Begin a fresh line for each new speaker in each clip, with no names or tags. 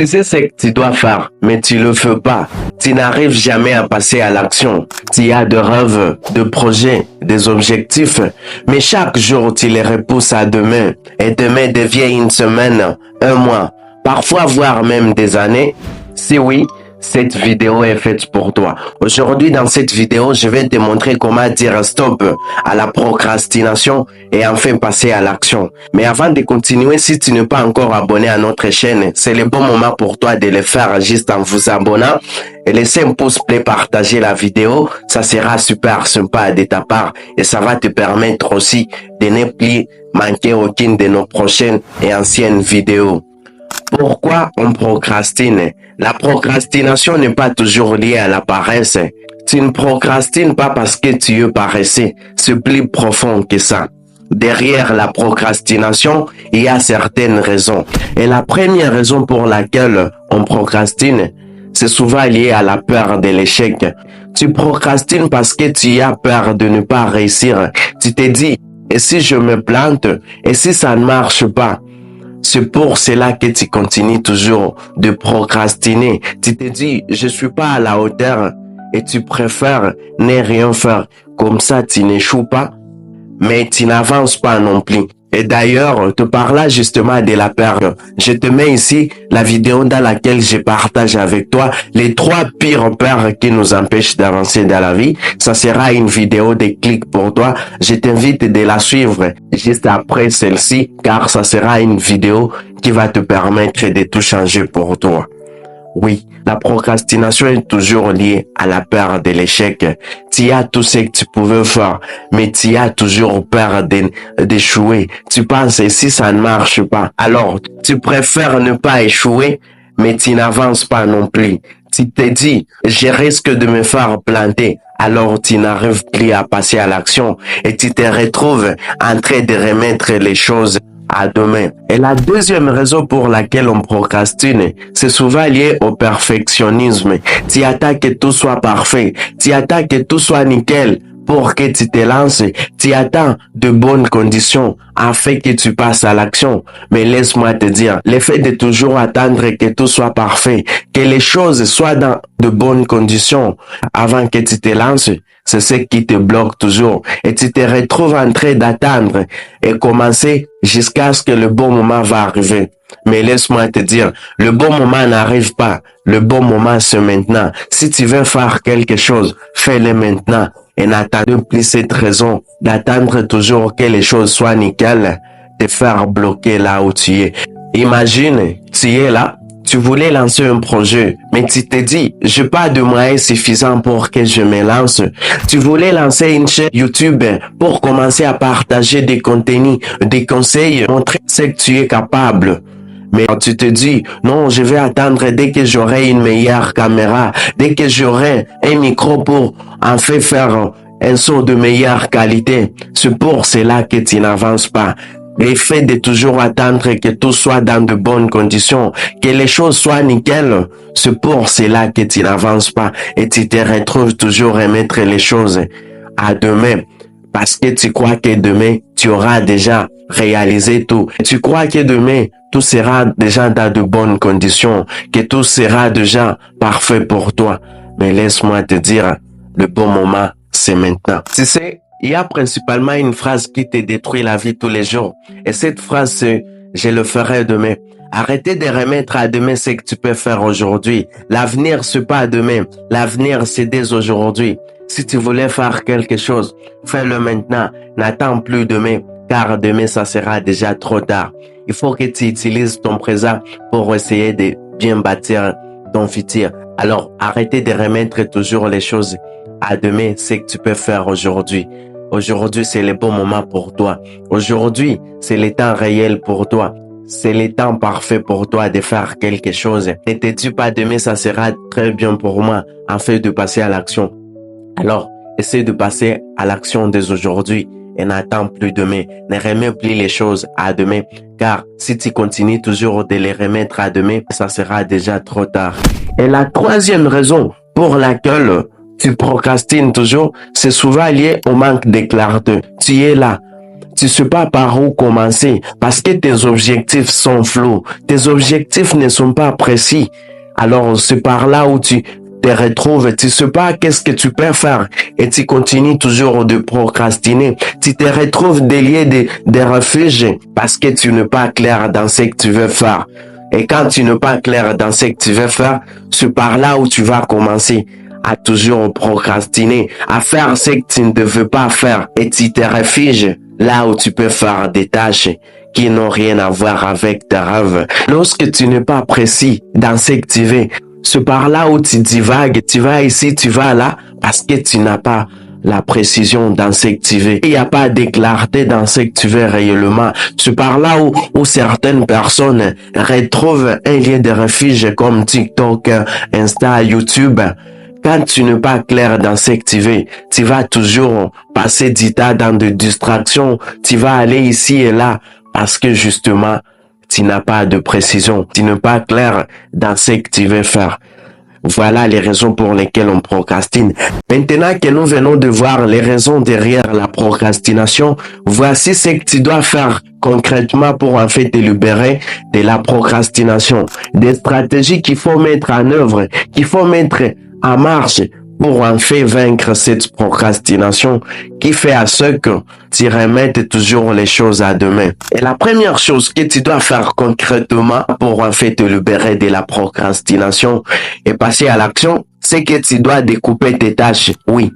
Tu sais ce que tu dois faire, mais tu le fais pas. Tu n'arrives jamais à passer à l'action. Tu as des rêves, des projets, des objectifs, mais chaque jour tu les repousses à demain. Et demain devient une semaine, un mois, parfois voire même des années. Si oui, cette vidéo est faite pour toi. Aujourd'hui, dans cette vidéo, je vais te montrer comment dire stop à la procrastination et enfin passer à l'action. Mais avant de continuer, si tu n'es pas encore abonné à notre chaîne, c'est le bon moment pour toi de le faire juste en vous abonnant et laisser un pouce bleu, partager la vidéo. Ça sera super sympa de ta part et ça va te permettre aussi de ne plus manquer aucune de nos prochaines et anciennes vidéos. Pourquoi on procrastine? La procrastination n'est pas toujours liée à la paresse. Tu ne procrastines pas parce que tu es paresseux. C'est plus profond que ça. Derrière la procrastination, il y a certaines raisons. Et la première raison pour laquelle on procrastine, c'est souvent lié à la peur de l'échec. Tu procrastines parce que tu as peur de ne pas réussir. Tu te dis, et si je me plante? Et si ça ne marche pas? C'est pour cela que tu continues toujours de procrastiner. Tu te dis, je suis pas à la hauteur et tu préfères ne rien faire. Comme ça, tu n'échoues pas, mais tu n'avances pas non plus. Et d'ailleurs, te parlant justement de la peur, je te mets ici la vidéo dans laquelle je partage avec toi les 3 pires peurs qui nous empêchent d'avancer dans la vie. Ça sera une vidéo de clics pour toi. Je t'invite de la suivre juste après celle-ci, car ça sera une vidéo qui va te permettre de tout changer pour toi. Oui, la procrastination est toujours liée à la peur de l'échec. Tu as tout ce que tu pouvais faire, mais tu as toujours peur d'échouer. Tu penses, et si ça ne marche pas? Alors, tu préfères ne pas échouer, mais tu n'avances pas non plus. Tu te dis, je risque de me faire planter. Alors, tu n'arrives plus à passer à l'action et tu te retrouves en train de remettre les choses à demain. Et la deuxième raison pour laquelle on procrastine, c'est souvent lié au perfectionnisme. Tu attends que tout soit parfait. Tu attends que tout soit nickel pour que tu te lances. Tu attends de bonnes conditions afin que tu passes à l'action. Mais laisse-moi te dire, le fait de toujours attendre que tout soit parfait, que les choses soient dans de bonnes conditions avant que tu te lances, c'est ce qui te bloque toujours. Et tu te retrouves en train d'attendre et commencer jusqu'à ce que le bon moment va arriver. Mais laisse-moi te dire, le bon moment n'arrive pas. Le bon moment, c'est maintenant. Si tu veux faire quelque chose, fais-le maintenant. Et n'attends plus cette raison d'attendre toujours que les choses soient nickel, te faire bloquer là où tu es. Imagine, tu es là, tu voulais lancer un projet, mais tu te dis, j'ai pas de moyens suffisants pour que je me lance. Tu voulais lancer une chaîne YouTube pour commencer à partager des contenus, des conseils, montrer ce que tu es capable. Mais tu te dis, non, je vais attendre dès que j'aurai une meilleure caméra, dès que j'aurai un micro pour en fait faire un son de meilleure qualité. C'est pour cela que tu n'avances pas. Le fait de toujours attendre que tout soit dans de bonnes conditions, que les choses soient nickel, c'est pour cela que tu n'avances pas et tu te retrouves toujours à mettre les choses à demain. Parce que tu crois que demain, tu auras déjà réalisé tout. Tu crois que demain, tout sera déjà dans de bonnes conditions, que tout sera déjà parfait pour toi. Mais laisse-moi te dire, le bon moment, c'est maintenant. Tu sais, il y a principalement une phrase qui te détruit la vie tous les jours. Et cette phrase, c'est « je le ferai demain ». Arrêtez de remettre à demain ce que tu peux faire aujourd'hui. L'avenir, c'est pas demain. L'avenir, c'est dès aujourd'hui. Si tu voulais faire quelque chose, fais-le maintenant. N'attends plus demain, car demain, ça sera déjà trop tard. Il faut que tu utilises ton présent pour essayer de bien bâtir ton futur. Alors, arrêtez de remettre toujours les choses à demain, ce que tu peux faire aujourd'hui. Aujourd'hui, c'est le bon moment pour toi. Aujourd'hui, c'est le temps réel pour toi. C'est le temps parfait pour toi de faire quelque chose. Ne te dis pas demain, ça sera très bien pour moi, afin de passer à l'action. Alors, essaie de passer à l'action dès aujourd'hui et n'attends plus demain. Ne remets plus les choses à demain, car si tu continues toujours de les remettre à demain, ça sera déjà trop tard. Et la troisième raison pour laquelle tu procrastines toujours, c'est souvent lié au manque de clarté. Tu es là. tu sais pas par où commencer parce que tes objectifs sont flous. Tes objectifs ne sont pas précis. Alors, c'est par là où tu te retrouves, tu sais pas qu'est-ce que tu peux faire et tu continues toujours de procrastiner. Tu te retrouves délié des refuges parce que tu n'es pas clair dans ce que tu veux faire. Et quand tu n'es pas clair dans ce que tu veux faire, c'est par là où tu vas commencer à toujours procrastiner, à faire ce que tu ne veux pas faire et tu te refuges là où tu peux faire des tâches qui n'ont rien à voir avec tes rêves. Lorsque tu n'es pas précis dans ce que tu veux, c'est par là où tu divagues, tu vas ici, tu vas là, parce que tu n'as pas la précision dans ce que tu veux. Il n'y a pas de clarté dans ce que tu veux réellement. C'est par là où certaines personnes retrouvent un lieu de refuge comme TikTok, Insta, YouTube. Quand tu n'es pas clair dans ce que tu veux, tu vas toujours passer du temps dans des distractions. Tu vas aller ici et là parce que justement, tu n'as pas de précision. Tu n'es pas clair dans ce que tu veux faire. Voilà les raisons pour lesquelles on procrastine. Maintenant que nous venons de voir les raisons derrière la procrastination, voici ce que tu dois faire concrètement pour en fait te libérer de la procrastination. Des stratégies qu'il faut mettre en œuvre, qu'il faut mettre en marche pour en fait vaincre cette procrastination qui fait à ce que tu remettes toujours les choses à demain. Et la première chose que tu dois faire concrètement pour en fait te libérer de la procrastination et passer à l'action, c'est que tu dois découper tes tâches. Oui,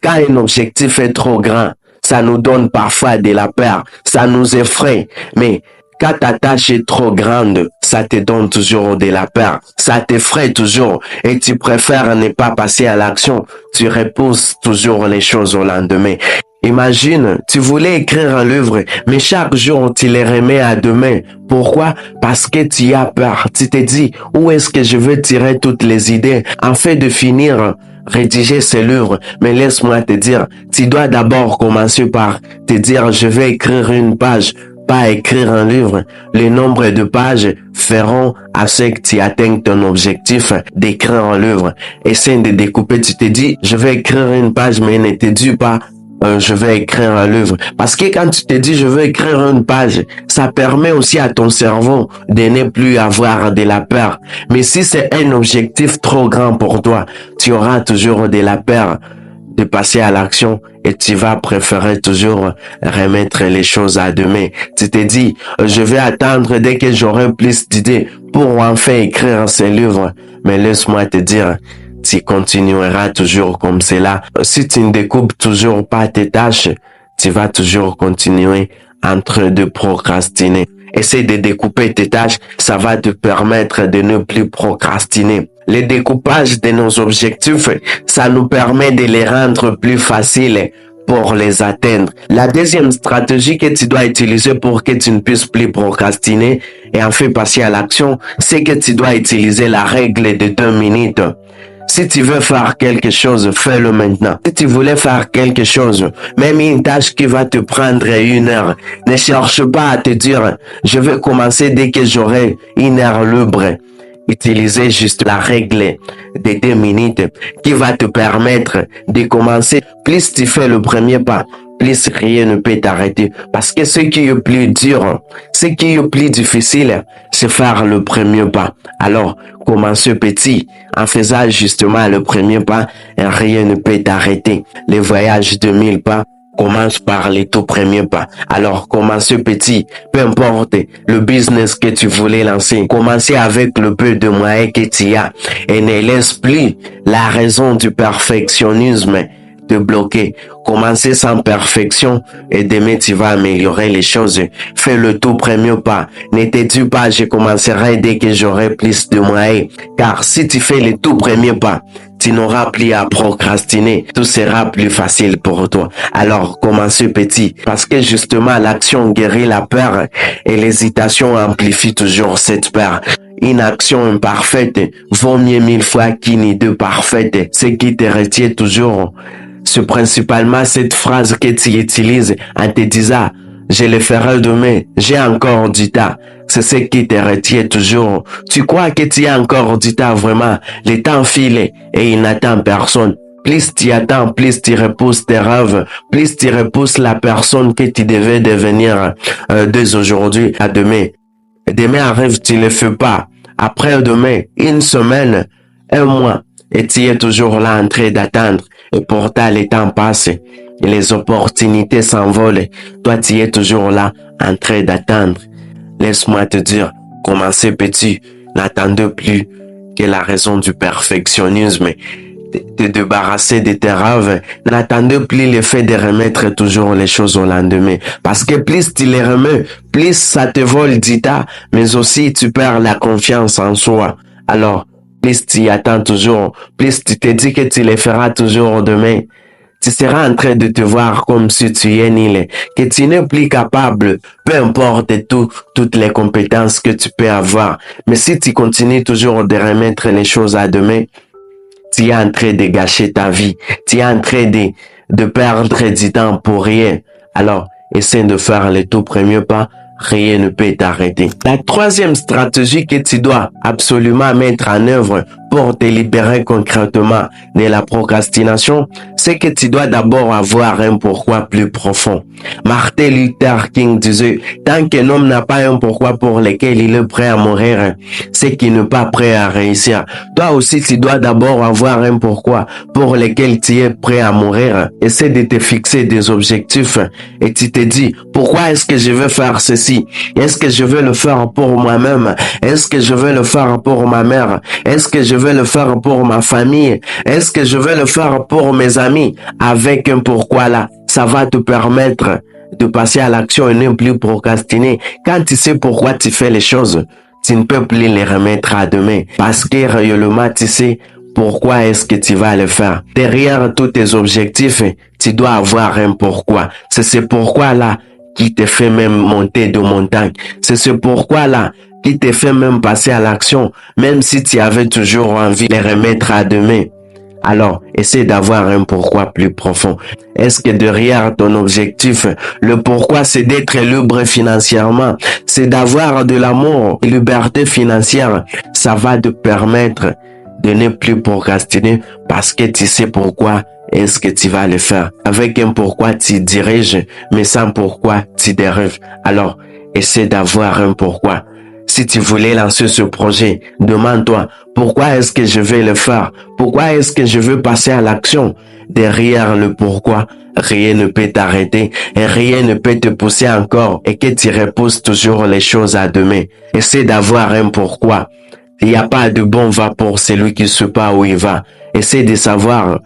quand un objectif est trop grand, ça nous donne parfois de la peur, ça nous effraie, mais quand ta tâche est trop grande, ça te donne toujours de la peur, ça t'effraie toujours et tu préfères ne pas passer à l'action. Tu repousses toujours les choses au lendemain. Imagine, tu voulais écrire un livre, mais chaque jour tu les remets à demain. Pourquoi? Parce que tu as peur. Tu te dis, où est-ce que je veux tirer toutes les idées afin de finir rédiger ce livre? Mais laisse-moi te dire, tu dois d'abord commencer par te dire, je vais écrire une page. Pas écrire un livre. Le nombre de pages feront à ce que tu atteignes ton objectif d'écrire un livre. Essaye de découper. Tu te dis, je vais écrire une page, mais ne te dis pas, je vais écrire un livre. Parce que quand tu te dis, je vais écrire une page, ça permet aussi à ton cerveau de ne plus avoir de la peur. Mais si c'est un objectif trop grand pour toi, tu auras toujours de la peur de passer à l'action et tu vas préférer toujours remettre les choses à demain. Tu te dis, je vais attendre dès que j'aurai plus d'idées pour enfin écrire ce livre. Mais laisse-moi te dire, tu continueras toujours comme cela. Si tu ne découpes toujours pas tes tâches, tu vas toujours continuer en train de procrastiner. Essaye de découper tes tâches, ça va te permettre de ne plus procrastiner. Le découpage de nos objectifs, ça nous permet de les rendre plus faciles pour les atteindre. La deuxième stratégie que tu dois utiliser pour que tu ne puisses plus procrastiner et en fait passer à l'action, c'est que tu dois utiliser la règle de 2 minutes. Si tu veux faire quelque chose, fais-le maintenant. Si tu voulais faire quelque chose, même une tâche qui va te prendre 1 heure, ne cherche pas à te dire, je vais commencer dès que j'aurai 1 heure libre. Utilisez juste la règle des 2 minutes qui va te permettre de commencer. Plus tu fais le premier pas, plus rien ne peut t'arrêter. Parce que ce qui est plus dur, ce qui est plus difficile, c'est faire le premier pas. Alors, commencez petit. En faisant justement le premier pas, rien ne peut t'arrêter. Les voyages de 1000 pas commence par les tout premiers pas. Alors, commencez petit. Peu importe le business que tu voulais lancer. Commencez avec le peu de moyens que tu as. Et ne laisse plus la raison du perfectionnisme te bloquer. Commencez sans perfection et demain tu vas améliorer les choses. Fais le tout premier pas. Ne te dis pas je commencerai dès que j'aurai plus de moyens. Car si tu fais le tout premier pas, tu n'auras plus à procrastiner. Tout sera plus facile pour toi. Alors, commencez petit. Parce que justement, l'action guérit la peur et l'hésitation amplifie toujours cette peur. Une action imparfaite vaut mieux 1000 fois qu'une idée parfaite. Ce qui te retient toujours, c'est principalement cette phrase que tu utilises en te disant « Je le ferai demain, j'ai encore du temps ». C'est ce qui te retient toujours. Tu crois que tu as encore du temps vraiment. Le temps file et il n'attend personne. Plus tu attends, plus tu repousses tes rêves, plus tu repousses la personne que tu devais devenir dès aujourd'hui à demain. Demain arrive, tu ne le fais pas. Après-demain, une semaine, un mois, et tu es toujours là en train d'attendre. Et pourtant, le temps passe et les opportunités s'envolent. Toi, tu es toujours là en train d'attendre. Laisse-moi te dire, commencez petit, n'attendez plus que la raison du perfectionnisme, te débarrasser de tes rêves. N'attendez plus le fait de remettre toujours les choses au lendemain. Parce que plus tu les remets, plus ça te vole du temps, mais aussi tu perds la confiance en soi. Alors, plus tu attends toujours, plus tu te dis que tu les feras toujours demain. Tu seras en train de te voir comme si tu es nul, que tu n'es plus capable, peu importe toutes les compétences que tu peux avoir. Mais si tu continues toujours de remettre les choses à demain, tu es en train de gâcher ta vie. Tu es en train de perdre du temps pour rien. Alors, essaie de faire le tout premier pas. Rien ne peut t'arrêter. La troisième stratégie que tu dois absolument mettre en œuvre pour te libérer concrètement de la procrastination, c'est que tu dois d'abord avoir un pourquoi plus profond. Martin Luther King disait, tant qu'un homme n'a pas un pourquoi pour lequel il est prêt à mourir, c'est qu'il n'est pas prêt à réussir. Toi aussi, tu dois d'abord avoir un pourquoi pour lequel tu es prêt à mourir. Essaie de te fixer des objectifs et tu te dis, pourquoi est-ce que je veux faire ceci? Est-ce que je veux le faire pour moi-même? Est-ce que je veux le faire pour ma mère? Est-ce que je veux le faire pour ma famille? Est-ce que je veux le faire pour mes amis? Avec un pourquoi là, ça va te permettre de passer à l'action et ne plus procrastiner. Quand tu sais pourquoi tu fais les choses, tu ne peux plus les remettre à demain. Parce que réellement, tu sais pourquoi est-ce que tu vas le faire. Derrière tous tes objectifs, tu dois avoir un pourquoi. C'est ce pourquoi-là qui te fait même monter de montagne. C'est ce pourquoi-là qui te fait même passer à l'action, même si tu avais toujours envie de les remettre à demain. Alors, essaie d'avoir un pourquoi plus profond. Est-ce que derrière ton objectif, le pourquoi c'est d'être libre financièrement, c'est d'avoir de l'amour, de liberté financière. Ça va te permettre de ne plus procrastiner parce que tu sais pourquoi est-ce que tu vas le faire. Avec un pourquoi tu diriges, mais sans pourquoi tu dérives. Alors, essaie d'avoir un pourquoi. Si tu voulais lancer ce projet, demande-toi, pourquoi est-ce que je vais le faire? Pourquoi est-ce que je veux passer à l'action? Derrière le pourquoi, rien ne peut t'arrêter et rien ne peut te pousser encore et que tu repousses toujours les choses à demain. Essaie d'avoir un pourquoi. Il n'y a pas de bon va pour celui qui ne sait pas où il va. Essaie de savoir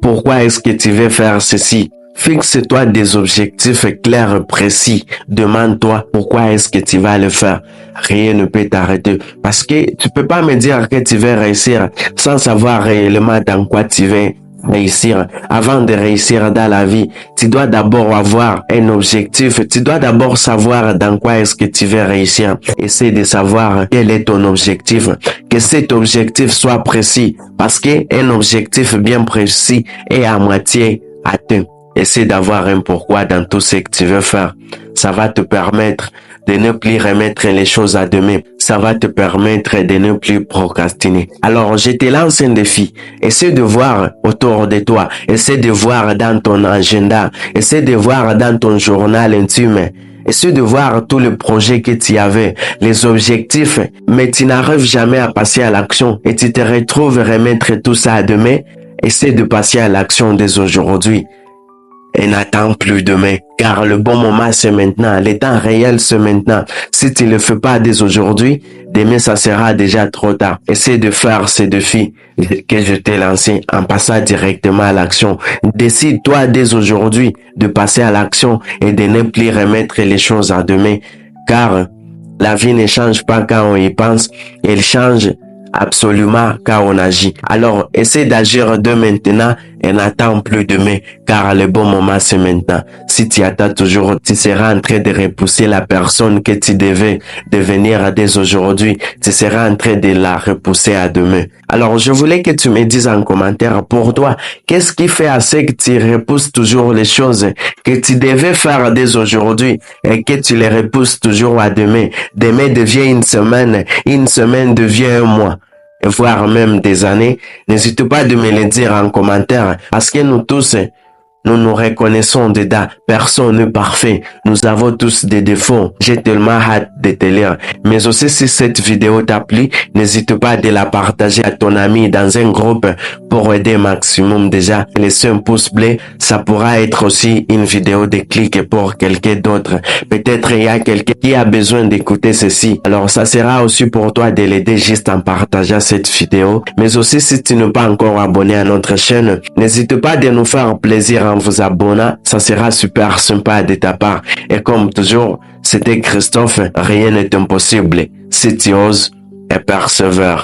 pourquoi est-ce que tu veux faire ceci. Fixe-toi des objectifs clairs et précis. Demande-toi pourquoi est-ce que tu vas le faire. Rien ne peut t'arrêter. Parce que tu peux pas me dire que tu veux réussir sans savoir réellement dans quoi tu veux réussir. Avant de réussir dans la vie, tu dois d'abord avoir un objectif. Tu dois d'abord savoir dans quoi est-ce que tu veux réussir. Essaie de savoir quel est ton objectif. Que cet objectif soit précis. Parce qu'un objectif bien précis est à moitié atteint. Essaie d'avoir un pourquoi dans tout ce que tu veux faire. Ça va te permettre de ne plus remettre les choses à demain. Ça va te permettre de ne plus procrastiner. Alors, je te lance un défi. Essaie de voir autour de toi. Essaie de voir dans ton agenda. Essaie de voir dans ton journal intime. Essaie de voir tous les projets que tu avais, les objectifs, mais tu n'arrives jamais à passer à l'action et tu te retrouves à remettre tout ça à demain. Essaie de passer à l'action dès aujourd'hui. Et n'attends plus demain, car le bon moment c'est maintenant, le temps réel c'est maintenant. Si tu ne le fais pas dès aujourd'hui, demain ça sera déjà trop tard. Essaie de faire ces défis que je t'ai lancés en passant directement à l'action. Décide-toi dès aujourd'hui de passer à l'action et de ne plus remettre les choses à demain, car la vie ne change pas quand on y pense, elle change absolument quand on agit. Alors, essaie d'agir de maintenant et n'attends plus demain, car le bon moment c'est maintenant. Si tu attends toujours, tu seras en train de repousser la personne que tu devais devenir dès aujourd'hui. Tu seras en train de la repousser à demain. Alors, je voulais que tu me dises en commentaire pour toi, qu'est-ce qui fait assez que tu repousses toujours les choses que tu devais faire dès aujourd'hui et que tu les repousses toujours à demain. Demain devient une semaine devient un mois. voire même des années, n'hésite pas de me le dire en commentaire parce que nous tous, nous nous reconnaissons dedans. Personne n'est parfait. Nous avons tous des défauts. J'ai tellement hâte de te lire. Mais aussi, si cette vidéo t'a plu, n'hésite pas de la partager à ton ami dans un groupe pour aider maximum déjà. Laissez un pouce bleu. Ça pourra être aussi une vidéo de clic pour quelqu'un d'autre. Peut-être il y a quelqu'un qui a besoin d'écouter ceci. Alors, ça sera aussi pour toi de l'aider juste en partageant cette vidéo. Mais aussi, si tu n'es pas encore abonné à notre chaîne, n'hésite pas de nous faire plaisir en vous abonnant, ça sera super sympa de ta part. Et comme toujours, c'était Christophe, rien n'est impossible si tu oses et persévères.